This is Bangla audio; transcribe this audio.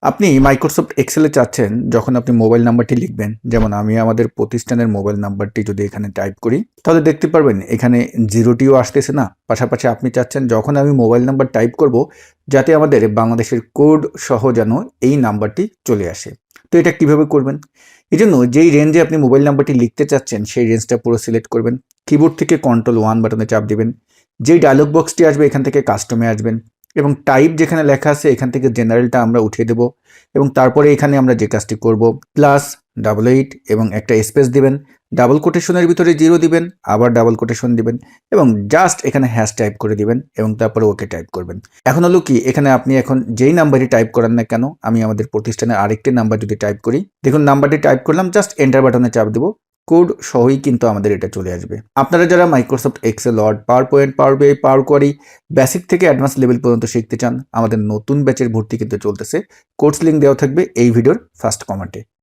আপনি মাইক্রোসফট এক্সেলে চাচ্ছেন যখন আপনি মোবাইল নাম্বারটি লিখবেন, যেমন আমি আমাদের প্রতিষ্ঠানের মোবাইল নাম্বারটি যদি এখানে টাইপ করি, তাহলে দেখতে পারবেন এখানে জিরোটিও আসতেছে না। পাশাপাশি আপনি চাচ্ছেন যখন আমি মোবাইল নাম্বার টাইপ করব, যাতে আমাদের বাংলাদেশের কোড সহ যেন এই নাম্বারটি চলে আসে। তো এটা কিভাবে করবেন? এজন্য যেই রেঞ্জে আপনি মোবাইল নাম্বারটি লিখতে চাচ্ছেন, সেই রেঞ্জটা পুরো সিলেক্ট করবেন। কিবোর্ড থেকে Ctrl+1 বাটনে চাপ দিবেন। যেই ডায়লগ বক্সটি আসবে এখান থেকে কাস্টমে আসবেন এবং টাইপ যেখানে লেখা আছে এখান থেকে জেনারেলটা আমরা উঠিয়ে দেব এবং তারপরে এখানে আমরা যে কাজটি করব, +88 এবং একটা স্পেস দিবেন, ডাবল কোটেশনের ভিতরে 0 দিবেন, আবার ডাবল কোটেশন দিবেন এবং জাস্ট এখানে হ্যাশ টাইপ করে দিবেন এবং তারপরে ওকে টাইপ করবেন। এখন হলো কি, এখানে আপনি এখন যেই নাম্বারটি টাইপ করেন না কেন, আমি আমাদের প্রতিষ্ঠানের আরেকটি নাম্বার যদি টাইপ করি, দেখুন নাম্বারটি টাইপ করলাম, জাস্ট এন্টার বাটনে চাপ দেব, কোড সহই কিন্তু আমাদের এটা চলে আসবে। আপনারা যারা Microsoft Excel, Word, PowerPoint, Power BI, Power Query basic থেকে অ্যাডভান্স লেভেল পর্যন্ত শিখতে চান, আমাদের নতুন ব্যাচের ভর্তি কিন্তু চলতেছে। কোর্স লিঙ্ক দেওয়া থাকবে এই ভিডিওর ফার্স্ট কমেন্টে।